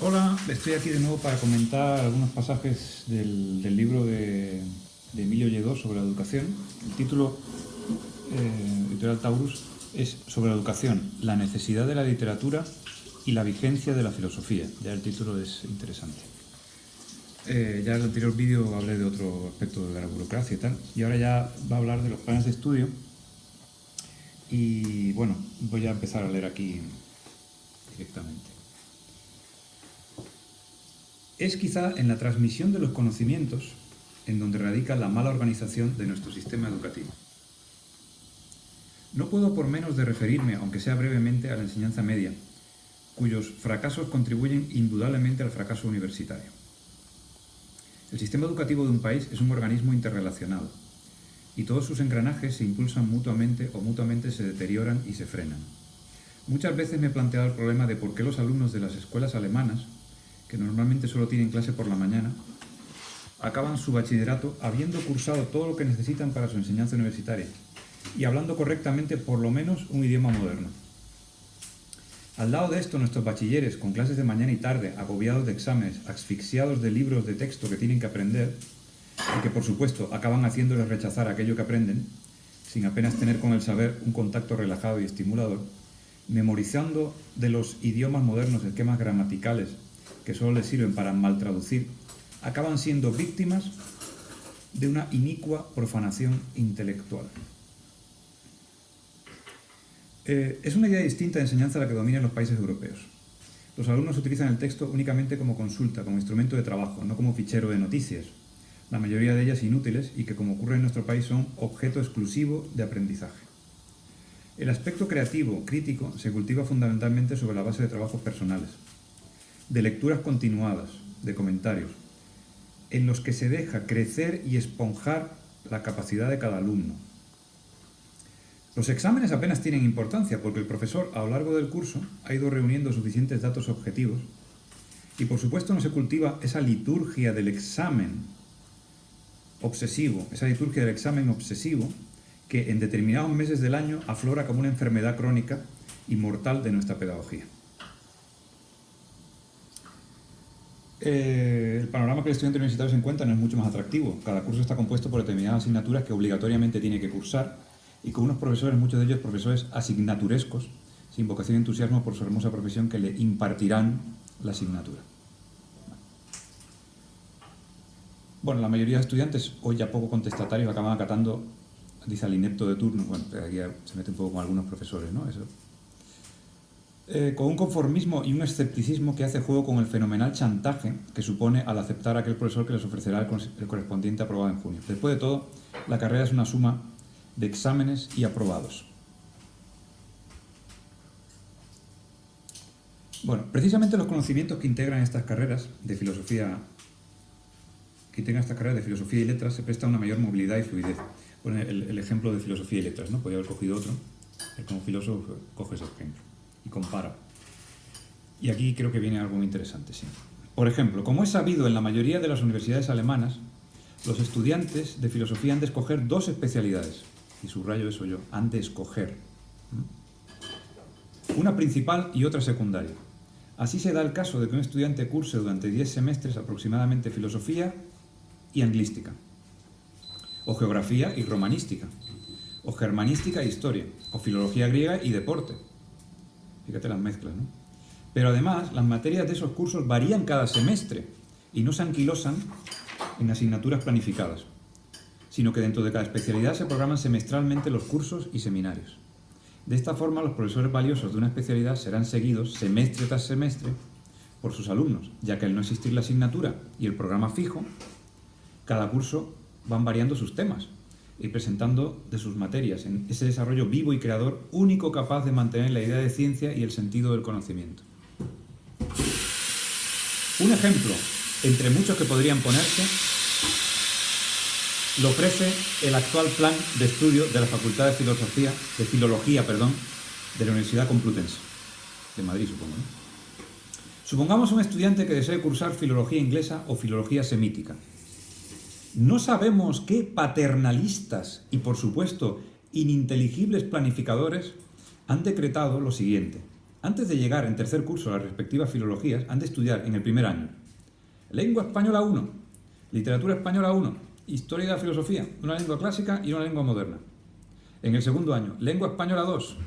Hola, estoy aquí de nuevo para comentar algunos pasajes del libro de Emilio Lledó sobre la educación. El título, editorial Taurus, es sobre la educación, la necesidad de la literatura y la vigencia de la filosofía. Ya el título es interesante. Ya en el anterior vídeo hablé de otro aspecto de la burocracia y tal, y ahora ya va a hablar de los planes de estudio. Y bueno, voy a empezar a leer aquí directamente. Es quizá en la transmisión de los conocimientos en donde radica la mala organización de nuestro sistema educativo. No puedo por menos de referirme, aunque sea brevemente, a la enseñanza media, cuyos fracasos contribuyen indudablemente al fracaso universitario. El sistema educativo de un país es un organismo interrelacionado, y todos sus engranajes se impulsan mutuamente o mutuamente se deterioran y se frenan. Muchas veces me he planteado el problema de por qué los alumnos de las escuelas alemanas, que normalmente solo tienen clase por la mañana, acaban su bachillerato habiendo cursado todo lo que necesitan para su enseñanza universitaria y hablando correctamente por lo menos un idioma moderno. Al lado de esto, nuestros bachilleres, con clases de mañana y tarde, agobiados de exámenes, asfixiados de libros de texto que tienen que aprender, y que por supuesto acaban haciéndoles rechazar aquello que aprenden, sin apenas tener con el saber un contacto relajado y estimulador, memorizando de los idiomas modernos esquemas gramaticales que solo les sirven para maltraducir, acaban siendo víctimas de una inicua profanación intelectual. Es una idea distinta de enseñanza la que domina en los países europeos. Los alumnos utilizan el texto únicamente como consulta, como instrumento de trabajo, no como fichero de noticias, la mayoría de ellas inútiles y que, como ocurre en nuestro país, son objeto exclusivo de aprendizaje. El aspecto creativo, crítico, se cultiva fundamentalmente sobre la base de trabajos personales, de lecturas continuadas, de comentarios, en los que se deja crecer y esponjar la capacidad de cada alumno. Los exámenes apenas tienen importancia porque el profesor a lo largo del curso ha ido reuniendo suficientes datos objetivos y por supuesto no se cultiva esa liturgia del examen obsesivo, que en determinados meses del año aflora como una enfermedad crónica y mortal de nuestra pedagogía. El panorama que el estudiante universitario se encuentra no es mucho más atractivo. Cada curso está compuesto por determinadas asignaturas que obligatoriamente tiene que cursar y con unos profesores, muchos de ellos profesores asignaturescos, sin vocación y entusiasmo por su hermosa profesión, que le impartirán la asignatura. Bueno, la mayoría de estudiantes, hoy ya poco contestatarios, acaban acatando, dice al inepto de turno. Bueno, aquí se mete un poco con algunos profesores, ¿no? Eso. Con un conformismo y un escepticismo que hace juego con el fenomenal chantaje que supone al aceptar a aquel profesor que les ofrecerá el correspondiente aprobado en junio. Después de todo, la carrera es una suma de exámenes y aprobados. Bueno, precisamente los conocimientos que integran estas carreras de filosofía, y letras, se presta a una mayor movilidad y fluidez. Bueno, el ejemplo de filosofía y letras, ¿no? Podría haber cogido otro. Como filósofo coge ese ejemplo y compara. Y aquí creo que viene algo muy interesante, sí. Por ejemplo, como es sabido en la mayoría de las universidades alemanas, los estudiantes de filosofía han de escoger dos especialidades, y subrayo eso yo, han de escoger. Una principal y otra secundaria. Así se da el caso de que un estudiante curse durante 10 semestres aproximadamente filosofía y anglística, o geografía y romanística, o germanística e historia, o filología griega y deporte. Fíjate las mezclas, ¿no? Pero además, las materias de esos cursos varían cada semestre y no se anquilosan en asignaturas planificadas, sino que dentro de cada especialidad se programan semestralmente los cursos y seminarios. De esta forma, los profesores valiosos de una especialidad serán seguidos semestre tras semestre por sus alumnos, ya que al no existir la asignatura y el programa fijo, cada curso van variando sus temas y presentando de sus materias en ese desarrollo vivo y creador único capaz de mantener la idea de ciencia y el sentido del conocimiento. Un ejemplo, entre muchos que podrían ponerse, lo ofrece el actual plan de estudio de la Facultad de Filología de la Universidad Complutense, de Madrid, supongo, ¿no? Supongamos un estudiante que desee cursar filología inglesa o filología semítica. No sabemos qué paternalistas y, por supuesto, ininteligibles planificadores han decretado lo siguiente. Antes de llegar en tercer curso a las respectivas filologías, han de estudiar en el primer año Lengua Española 1, Literatura Española 1, Historia de la Filosofía, una lengua clásica y una lengua moderna. En el segundo año, Lengua Española 2,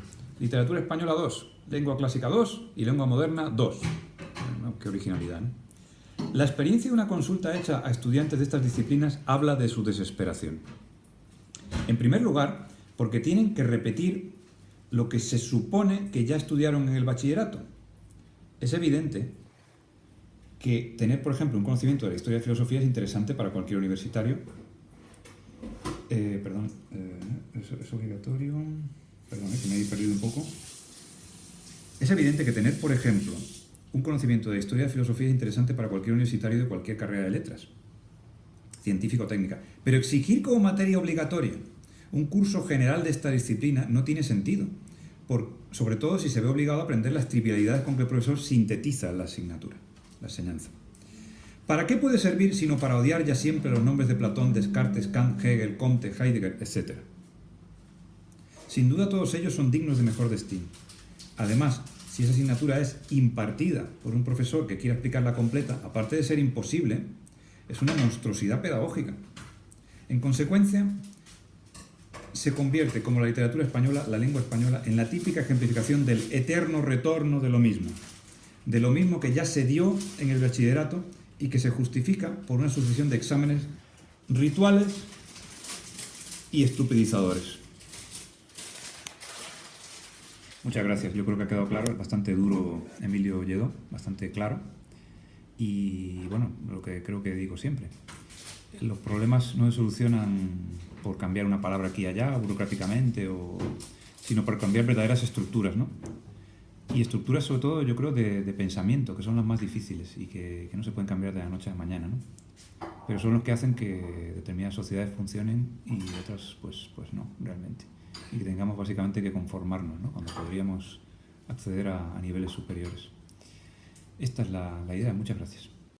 Literatura Española 2, Lengua Clásica 2 y Lengua Moderna 2. Bueno, qué originalidad, ¿no? La experiencia de una consulta hecha a estudiantes de estas disciplinas habla de su desesperación. En primer lugar, porque tienen que repetir lo que se supone que ya estudiaron en el bachillerato. Es evidente que tener, por ejemplo, un conocimiento de la historia de la filosofía es interesante para cualquier universitario. Es obligatorio. Perdón, que me he perdido un poco. Es evidente que tener, por ejemplo, un conocimiento de la historia de la filosofía es interesante para cualquier universitario de cualquier carrera de letras, científica o técnica. Pero exigir como materia obligatoria un curso general de esta disciplina no tiene sentido, sobre todo si se ve obligado a aprender las trivialidades con que el profesor sintetiza la asignatura, la enseñanza. ¿Para qué puede servir sino para odiar ya siempre los nombres de Platón, Descartes, Kant, Hegel, Comte, Heidegger, etc.? Sin duda todos ellos son dignos de mejor destino. Además, si esa asignatura es impartida por un profesor que quiera explicarla completa, aparte de ser imposible, es una monstruosidad pedagógica. En consecuencia, se convierte, como la literatura española, la lengua española, en la típica ejemplificación del eterno retorno de lo mismo que ya se dio en el bachillerato y que se justifica por una sucesión de exámenes rituales y estupidizadores. Muchas gracias, yo creo que ha quedado claro, es bastante duro Emilio Lledó, bastante claro, y bueno, lo que creo que digo siempre, los problemas no se solucionan por cambiar una palabra aquí y allá, burocráticamente, sino por cambiar verdaderas estructuras, ¿no? Y estructuras sobre todo, yo creo, de pensamiento, que son las más difíciles y que no se pueden cambiar de la noche a la mañana, ¿no? Pero son los que hacen que determinadas sociedades funcionen y otras pues no, realmente. Y que tengamos básicamente que conformarnos, ¿no? Cuando podríamos acceder a niveles superiores. Esta es la idea. Muchas gracias.